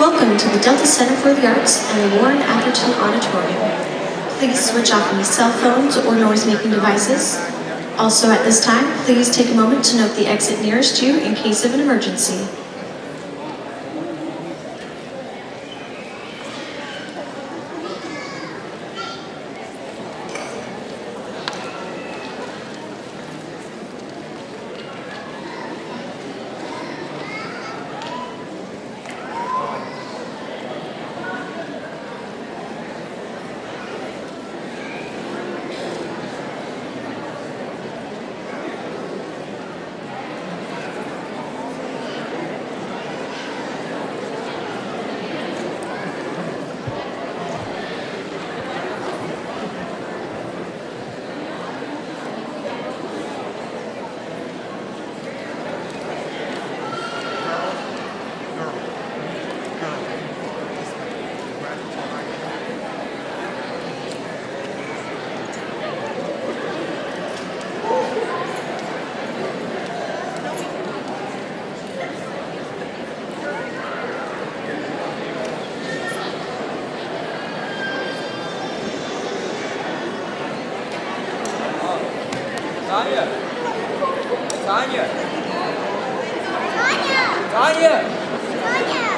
Welcome to the Delta Center for the Arts and the Warren Atherton Auditorium. Please switch off any cell phones or noise-making devices. Also at this time, please take a moment to note the exit nearest you in case of an emergency. Tanya! Tanya! Tanya! Tanya! Right here!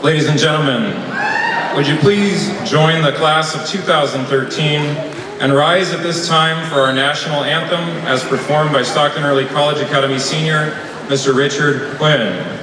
Ladies and gentlemen, would you please join the class of 2013 and rise at this time for our national anthem as performed by Stockton Early College Academy Senior, Mr. Richard Quinn.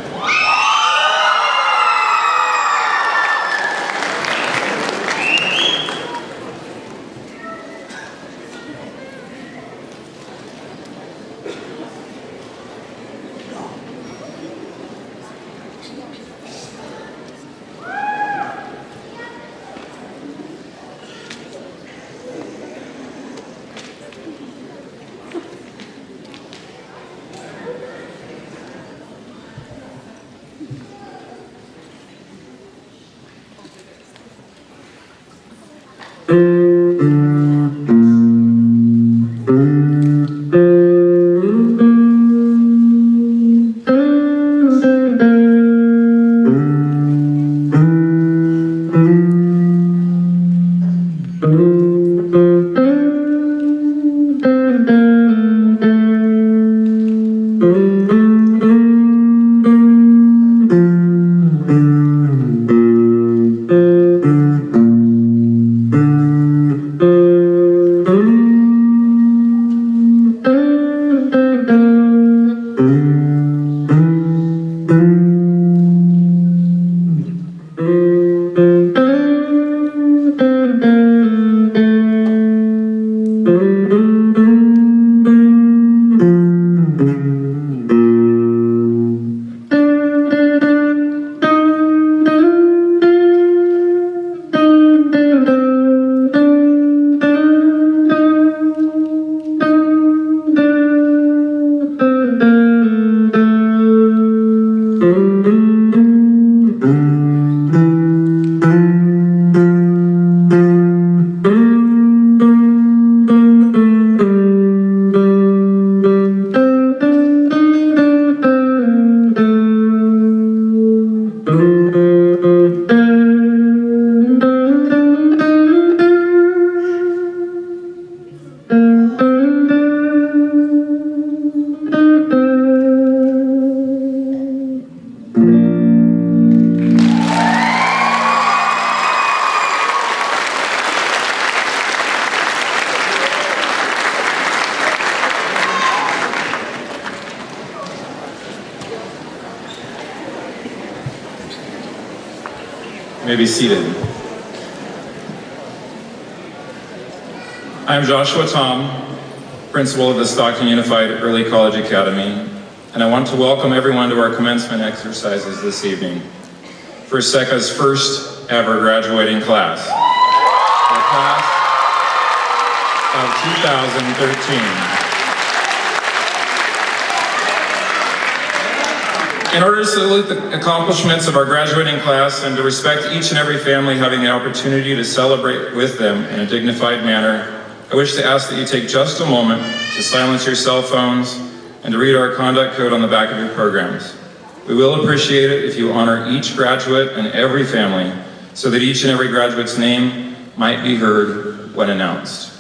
You may be seated. I am Joshua Tom, principal of the Stockton Unified Early College Academy, and I want to welcome everyone to our commencement exercises this evening for SECA's first ever graduating class, the class of 2013. In order to salute the accomplishments of our graduating class and to respect each and every family having the opportunity to celebrate with them in a dignified manner, I wish to ask that you take just a moment to silence your cell phones and to read our conduct code on the back of your programs. We will appreciate it if you honor each graduate and every family so that each and every graduate's name might be heard when announced.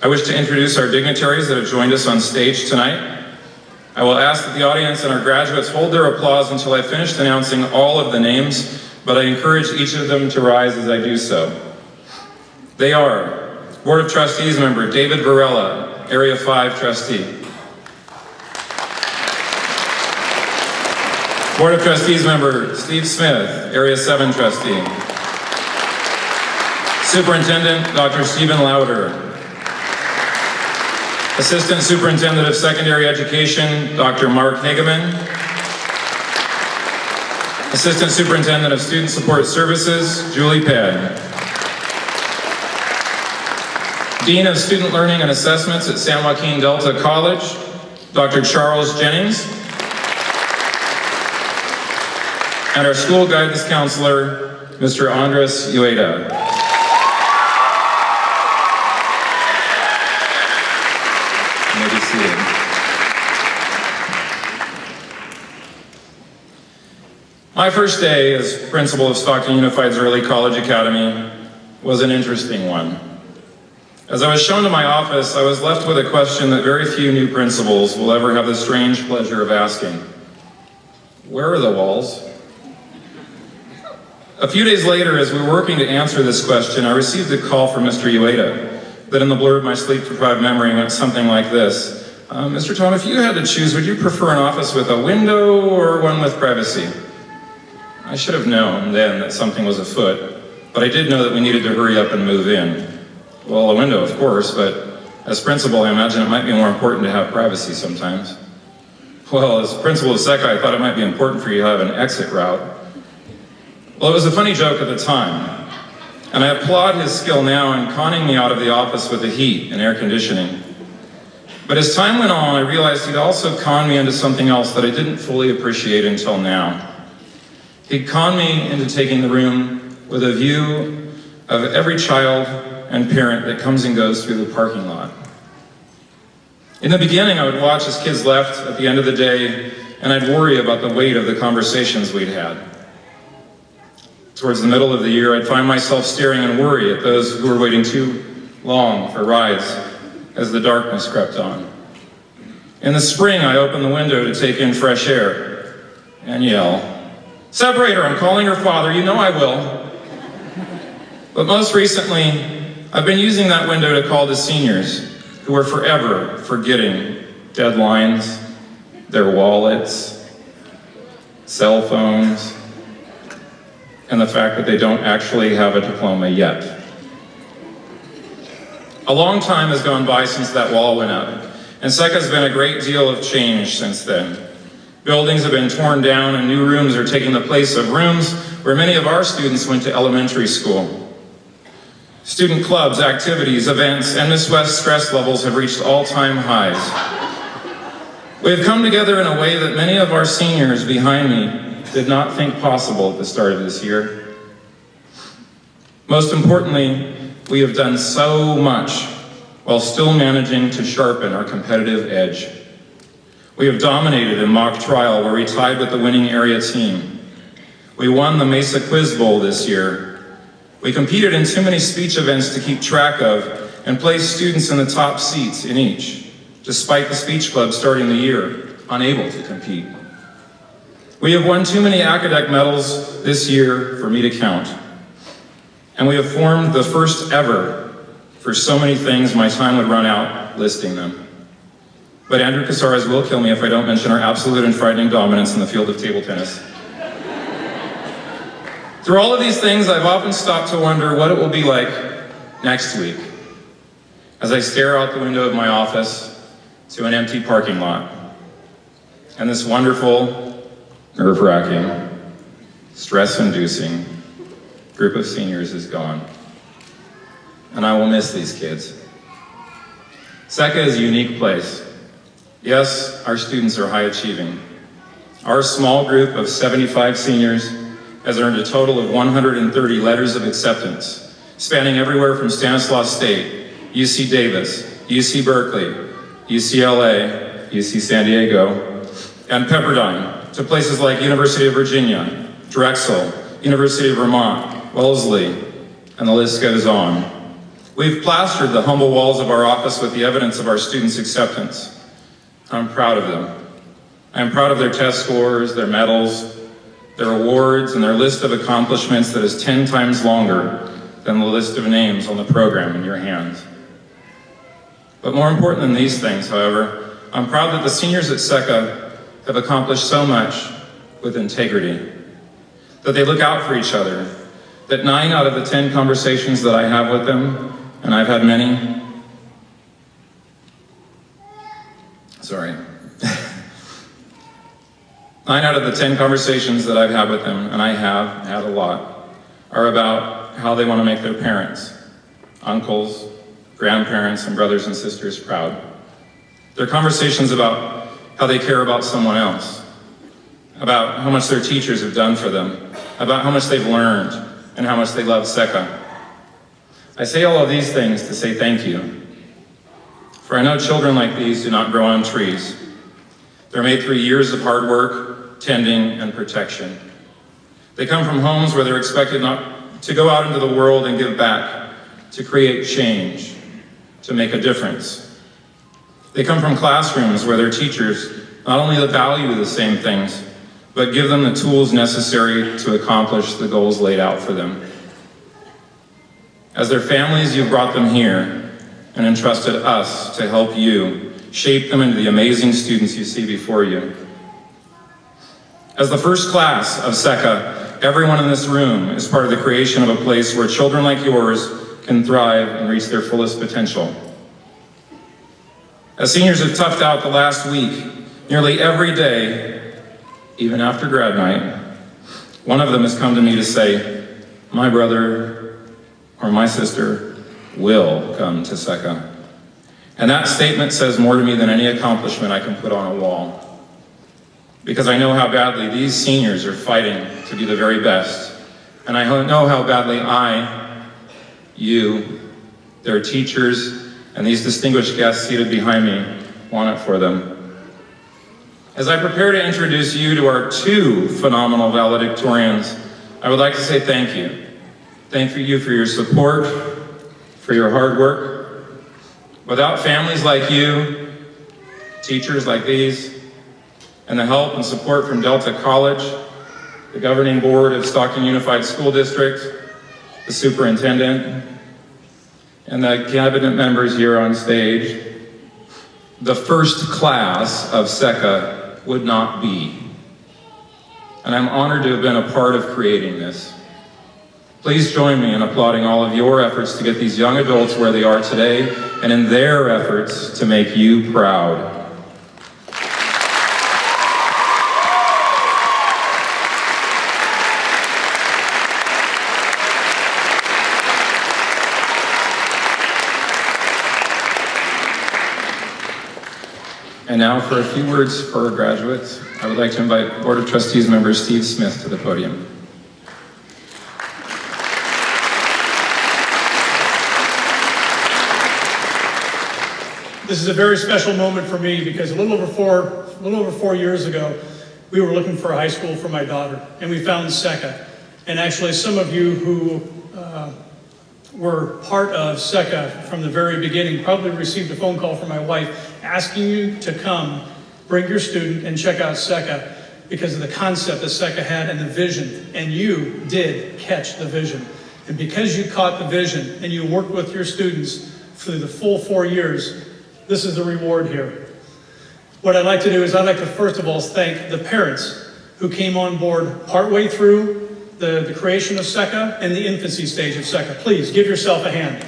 I wish to introduce our dignitaries that have joined us on stage tonight. I will ask that the audience and our graduates hold their applause until I finish announcing all of the names, but I encourage each of them to rise as I do so. They are Board of Trustees member David Varela, Area 5 trustee. Board of Trustees member Steve Smith, Area 7 trustee. Superintendent Dr. Stephen Lauder. Assistant Superintendent of Secondary Education, Dr. Mark Hageman. Assistant Superintendent of Student Support Services, Julie Penn. Dean of Student Learning and Assessments at San Joaquin Delta College, Dr. Charles Jennings. And our School Guidance Counselor, Mr. Andres Ueda. My first day as principal of Stockton Unified's Early College Academy was an interesting one. As I was shown to my office, I was left with a question that very few new principals will ever have the strange pleasure of asking. Where are the walls? A few days later, as we were working to answer this question, I received a call from Mr. Ueda that in the blur of my sleep-deprived memory went something like this. Mr. Tom, if you had to choose, would you prefer an office with a window or one with privacy? I should have known then that something was afoot, but I did know that we needed to hurry up and move in. Well, a window, of course, but as principal, I imagine it might be more important to have privacy sometimes. Well, as principal of SECA, I thought it might be important for you to have an exit route. Well, it was a funny joke at the time, and I applaud his skill now in conning me out of the office with the heat and air conditioning. But as time went on, I realized he'd also conned me into something else that I didn't fully appreciate until now. He'd conned me into taking the room with a view of every child and parent that comes and goes through the parking lot. In the beginning, I would watch as kids left at the end of the day, and I'd worry about the weight of the conversations we'd had. Towards the middle of the year, I'd find myself staring in worry at those who were waiting too long for rides as the darkness crept on. In the spring, I opened the window to take in fresh air and yell, "Separator, I'm calling your father, you know I will." But most recently, I've been using that window to call the seniors who are forever forgetting deadlines, their wallets, cell phones, and the fact that they don't actually have a diploma yet. A long time has gone by since that wall went up, and SECA's been a great deal of change since then. Buildings have been torn down and new rooms are taking the place of rooms where many of our students went to elementary school. Student clubs, activities, events, and Miss West stress levels have reached all-time highs. We have come together in a way that many of our seniors behind me did not think possible at the start of this year. Most importantly, we have done so much while still managing to sharpen our competitive edge. We have dominated in mock trial where we tied with the winning area team. We won the Mesa Quiz Bowl this year. We competed in too many speech events to keep track of and placed students in the top seats in each, despite the speech club starting the year unable to compete. We have won too many academic medals this year for me to count. And we have formed the first ever for so many things my time would run out listing them. But Andrew Casares will kill me if I don't mention our absolute and frightening dominance in the field of table tennis. Through all of these things, I've often stopped to wonder what it will be like next week as I stare out the window of my office to an empty parking lot. And this wonderful, nerve-wracking, stress-inducing group of seniors is gone. And I will miss these kids. SECA is a unique place. Yes, our students are high achieving. Our small group of 75 seniors has earned a total of 130 letters of acceptance, spanning everywhere from Stanislaus State, UC Davis, UC Berkeley, UCLA, UC San Diego, and Pepperdine, to places like University of Virginia, Drexel, University of Vermont, Wellesley, and the list goes on. We've plastered the humble walls of our office with the evidence of our students' acceptance. I'm proud of them. I'm proud of their test scores, their medals, their awards, and their list of accomplishments that is 10 times longer than the list of names on the program in your hands. But more important than these things, however, I'm proud that the seniors at SECA have accomplished so much with integrity, that they look out for each other, that 9 out of the 10 conversations that I have with them, and I've had many, sorry. 9 out of the 10 conversations that I've had with them, and I have had a lot, are about how they want to make their parents, uncles, grandparents, and brothers and sisters proud. They're conversations about how they care about someone else, about how much their teachers have done for them, about how much they've learned, and how much they love SECA. I say all of these things to say thank you. For I know children like these do not grow on trees. They're made through years of hard work, tending, and protection. They come from homes where they're expected not to go out into the world and give back, to create change, to make a difference. They come from classrooms where their teachers not only value the same things, but give them the tools necessary to accomplish the goals laid out for them. As their families, you've brought them here and entrusted us to help you shape them into the amazing students you see before you. As the first class of SECA, everyone in this room is part of the creation of a place where children like yours can thrive and reach their fullest potential. As seniors have toughed out the last week, nearly every day, even after grad night, one of them has come to me to say, my brother or my sister will come to SECA. And that statement says more to me than any accomplishment I can put on a wall. Because I know how badly these seniors are fighting to be the very best. And I know how badly you, their teachers, and these distinguished guests seated behind me want it for them. As I prepare to introduce you to our two phenomenal valedictorians, I would like to say thank you. Thank you for your support, for your hard work. Without families like you, teachers like these, and the help and support from Delta College, the governing board of Stockton Unified School District, the superintendent, and the cabinet members here on stage, the first class of SECA would not be. And I'm honored to have been a part of creating this. Please join me in applauding all of your efforts to get these young adults where they are today and in their efforts to make you proud. And now for a few words for our graduates, I would like to invite Board of Trustees member Steve Smith to the podium. This is a very special moment for me because a little over 4 years ago, we were looking for a high school for my daughter, and we found SECA. And actually, some of you who were part of SECA from the very beginning probably received a phone call from my wife asking you to come, bring your student, and check out SECA because of the concept that SECA had and the vision. And you did catch the vision. And because you caught the vision and you worked with your students through the full 4 years, this is the reward here. What I'd like to do is I'd like to first of all thank the parents who came on board partway through the creation of SECA and the infancy stage of SECA. Please give yourself a hand.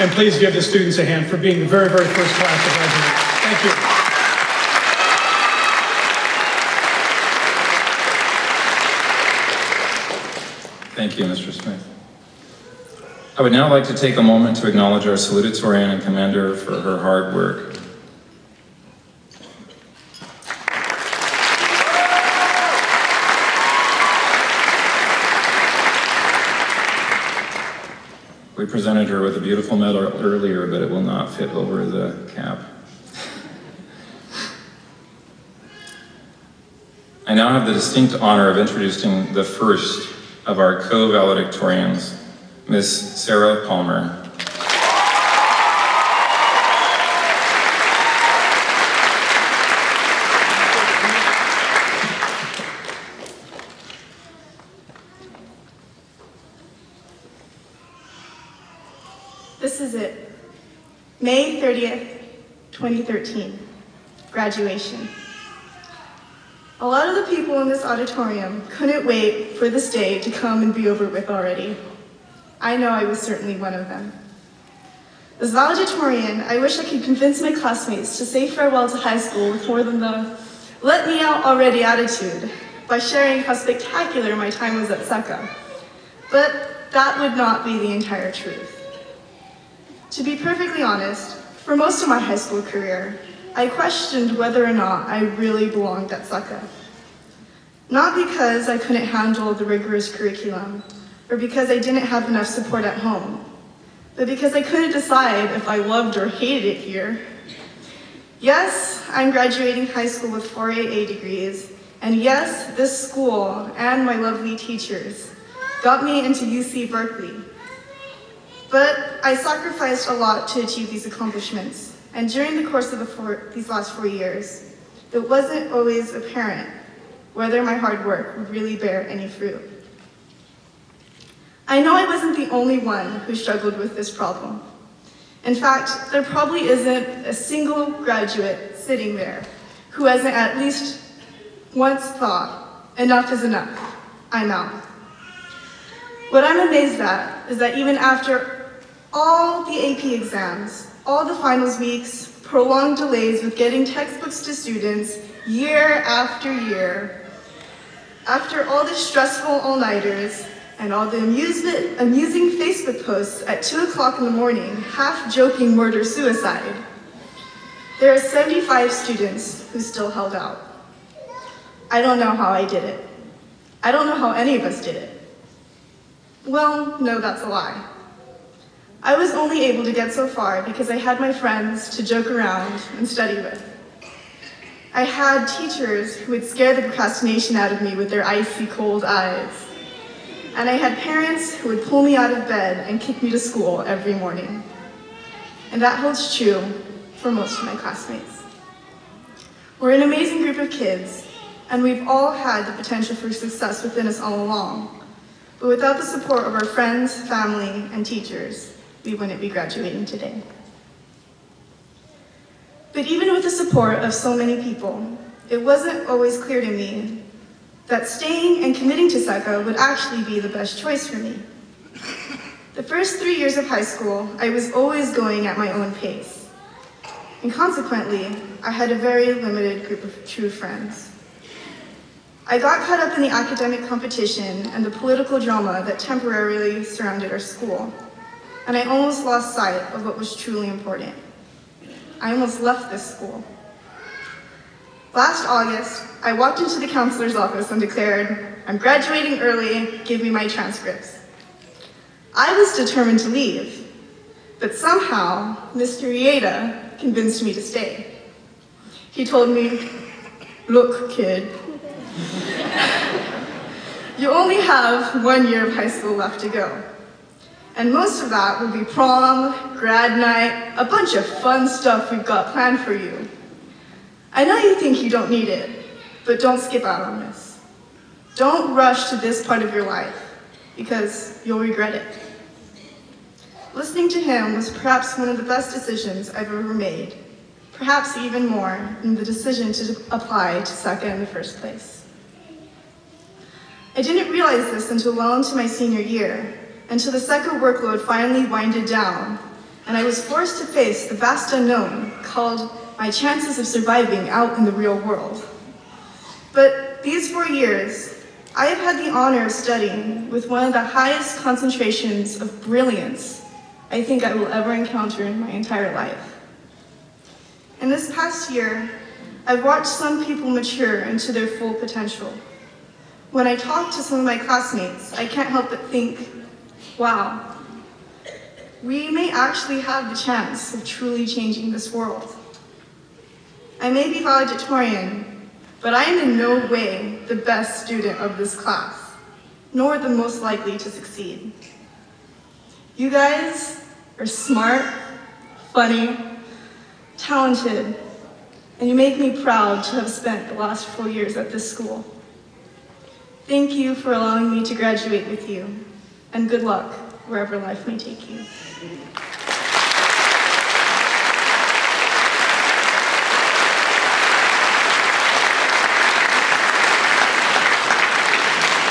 And please give the students a hand for being the very, very first class to graduate. Thank you. Thank you, Mr. Smith. I would now like to take a moment to acknowledge our salutatorian and commander for her hard work. We presented her with a beautiful medal earlier, but it will not fit over the cap. I now have the distinct honor of introducing the first of our co-valedictorians, Miss Sarah Palmer. This is it. May 30th, 2013, graduation. A lot of the people in this auditorium couldn't wait for this day to come and be over with already. I know I was certainly one of them. As valedictorian, I wish I could convince my classmates to say farewell to high school with more than the let me out already attitude by sharing how spectacular my time was at SECA. But that would not be the entire truth. To be perfectly honest, for most of my high school career, I questioned whether or not I really belonged at SECA. Not because I couldn't handle the rigorous curriculum, or because I didn't have enough support at home, but because I couldn't decide if I loved or hated it here. Yes, I'm graduating high school with 4 AA degrees, and yes, this school and my lovely teachers got me into UC Berkeley. But I sacrificed a lot to achieve these accomplishments, and during the course of these last 4 years, it wasn't always apparent whether my hard work would really bear any fruit. I know I wasn't the only one who struggled with this problem. In fact, there probably isn't a single graduate sitting there who hasn't at least once thought, enough is enough, I'm out. What I'm amazed at is that even after all the AP exams, all the finals weeks, prolonged delays with getting textbooks to students year after year, after all the stressful all-nighters and all the amusing Facebook posts at 2 o'clock in the morning, half joking murder-suicide, there are 75 students who still held out. I don't know how I did it. I don't know how any of us did it. Well, no, that's a lie. I was only able to get so far because I had my friends to joke around and study with. I had teachers who would scare the procrastination out of me with their icy cold eyes. And I had parents who would pull me out of bed and kick me to school every morning. And that holds true for most of my classmates. We're an amazing group of kids, and we've all had the potential for success within us all along. But without the support of our friends, family, and teachers, we wouldn't be graduating today. But even with the support of so many people, it wasn't always clear to me that staying and committing to SECA would actually be the best choice for me. The first 3 years of high school, I was always going at my own pace. And consequently, I had a very limited group of true friends. I got caught up in the academic competition and the political drama that temporarily surrounded our school, and I almost lost sight of what was truly important. I almost left this school. Last August, I walked into the counselor's office and declared, "I'm graduating early, give me my transcripts." I was determined to leave, but somehow Mr. Rieta convinced me to stay. He told me, "Look, kid, you only have 1 year of high school left to go. And most of that will be prom, grad night, a bunch of fun stuff we've got planned for you. I know you think you don't need it, but don't skip out on this. Don't rush to this part of your life, because you'll regret it." Listening to him was perhaps one of the best decisions I've ever made, perhaps even more than the decision to apply to SECA in the first place. I didn't realize this until well into my senior year, until the SECA workload finally winded down, and I was forced to face the vast unknown called my chances of surviving out in the real world. But these 4 years, I have had the honor of studying with one of the highest concentrations of brilliance I think I will ever encounter in my entire life. In this past year, I've watched some people mature into their full potential. When I talk to some of my classmates, I can't help but think, wow, we may actually have the chance of truly changing this world. I may be valedictorian, but I am in no way the best student of this class, nor the most likely to succeed. You guys are smart, funny, talented, and you make me proud to have spent the last 4 years at this school. Thank you for allowing me to graduate with you, and good luck wherever life may take you.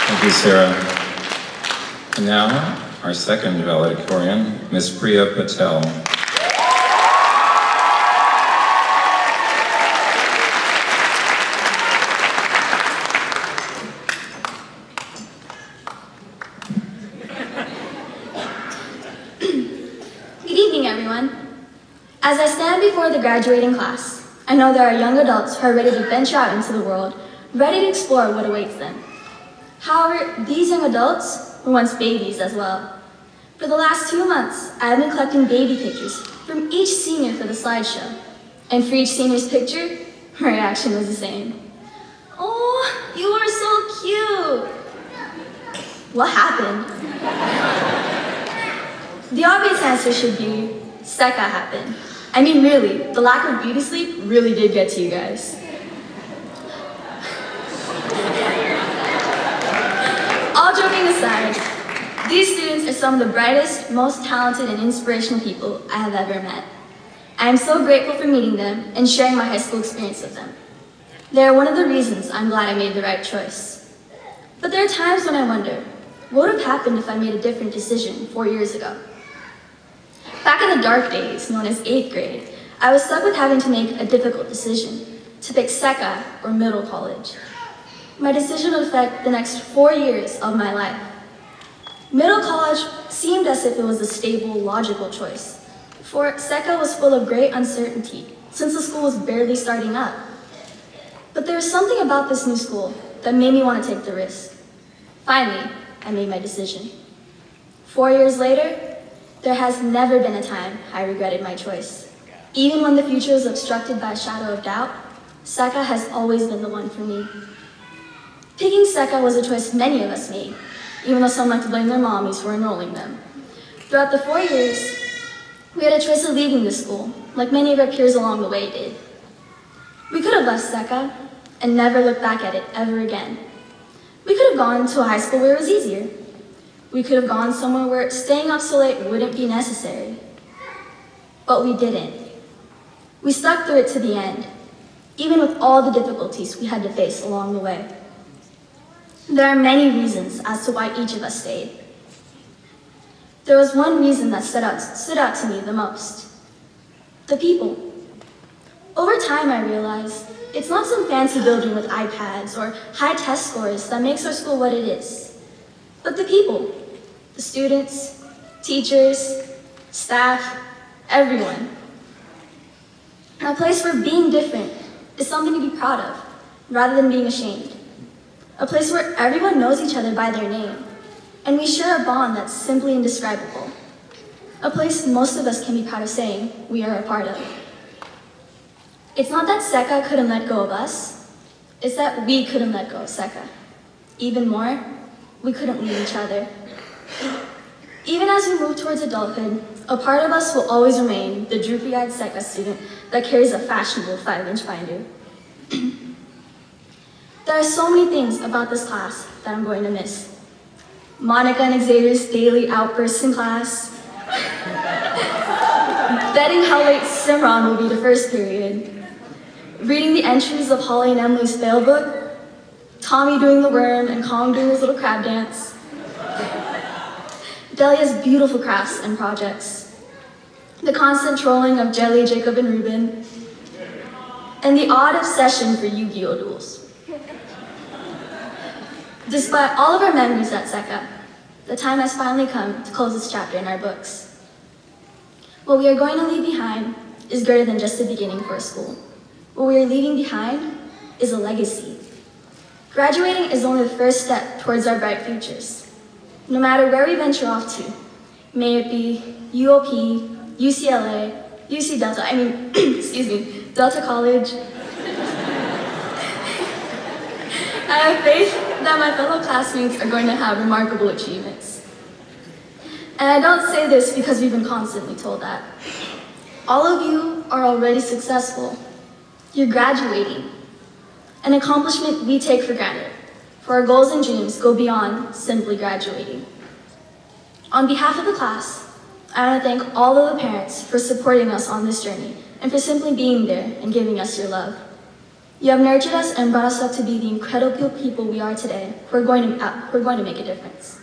Thank you, Sarah. And now, our second valedictorian, Ms. Priya Patel. Good evening, everyone. As I stand before the graduating class, I know there are young adults who are ready to venture out into the world, ready to explore what awaits them. However, these young adults were once babies as well. For the last 2 months, I have been collecting baby pictures from each senior for the slideshow. And for each senior's picture, her reaction was the same. "Oh, you are so cute." What happened? The obvious answer should be SECA happened. I mean, really, the lack of beauty sleep really did get to you guys. All joking aside, these students are some of the brightest, most talented, and inspirational people I have ever met. I am so grateful for meeting them and sharing my high school experience with them. They are one of the reasons I'm glad I made the right choice. But there are times when I wonder, what would have happened if I made a different decision 4 years ago? Back in the dark days, known as 8th grade, I was stuck with having to make a difficult decision to pick SECA or middle college. My decision would affect the next 4 years of my life. Middle college seemed as if it was a stable, logical choice, for SECA was full of great uncertainty since the school was barely starting up. But there was something about this new school that made me want to take the risk. Finally, I made my decision. 4 years later, there has never been a time I regretted my choice. Even when the future was obstructed by a shadow of doubt, SECA has always been the one for me. Picking SECA was a choice many of us made, even though some like to blame their mommies for enrolling them. Throughout the 4 years, we had a choice of leaving the school, like many of our peers along the way did. We could have left SECA and never looked back at it ever again. We could have gone to a high school where it was easier. We could have gone somewhere where staying up so late wouldn't be necessary. But we didn't. We stuck through it to the end, even with all the difficulties we had to face along the way. There are many reasons as to why each of us stayed. There was one reason that stood out to me the most. The people. Over time, I realized it's not some fancy building with iPads or high test scores that makes our school what it is, but the people, the students, teachers, staff, everyone. A place where being different is something to be proud of, rather than being ashamed. A place where everyone knows each other by their name, and we share a bond that's simply indescribable. A place most of us can be proud of saying we are a part of. It's not that SECA couldn't let go of us, it's that we couldn't let go of SECA. Even more, we couldn't leave each other. Even as we move towards adulthood, a part of us will always remain the droopy-eyed SECA student that carries a fashionable 5-inch binder. There are so many things about this class that I'm going to miss. Monica and Xavier's daily outbursts in class, betting how late Simran will be to first period, reading the entries of Holly and Emily's fail book, Tommy doing the worm and Kong doing his little crab dance, Delia's beautiful crafts and projects, the constant trolling of Jelly, Jacob, and Ruben, and the odd obsession for Yu-Gi-Oh! Duels. Despite all of our memories at SECA, the time has finally come to close this chapter in our books. What we are going to leave behind is greater than just the beginning for a school. What we are leaving behind is a legacy. Graduating is only the first step towards our bright futures. No matter where we venture off to, may it be UOP, UCLA, UC Delta, Delta College. I have faith that my fellow classmates are going to have remarkable achievements. And I don't say this because we've been constantly told that. All of you are already successful. You're graduating, an accomplishment we take for granted, for our goals and dreams go beyond simply graduating. On behalf of the class, I want to thank all of the parents for supporting us on this journey and for simply being there and giving us your love. You have nurtured us and brought us up to be the incredible people we are today who are going to make a difference.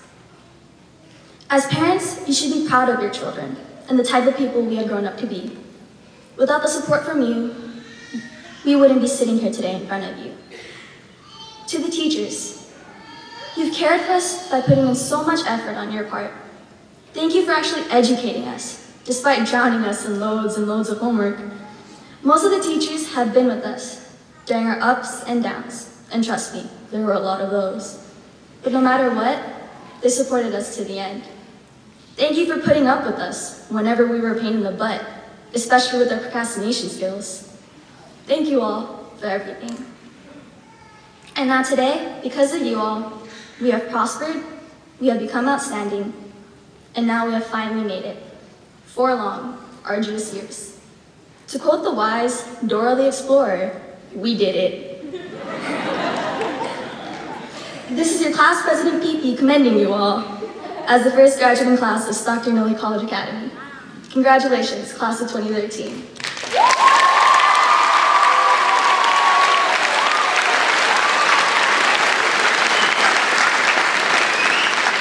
As parents, you should be proud of your children and the type of people we have grown up to be. Without the support from you, we wouldn't be sitting here today in front of you. To the teachers, you've cared for us by putting in so much effort on your part. Thank you for actually educating us, despite drowning us in loads and loads of homework. Most of the teachers have been with us during our ups and downs, and trust me, there were a lot of those. But no matter what, they supported us to the end. Thank you for putting up with us whenever we were a pain in the butt, especially with our procrastination skills. Thank you all for everything. And now today, because of you all, we have prospered, we have become outstanding, and now we have finally made it. 4 long, arduous years. To quote the wise Dora the Explorer, we did it. This is your class president, PP, commending you all as the first graduating class of Stockton Early College Academy. Congratulations, class of 2013.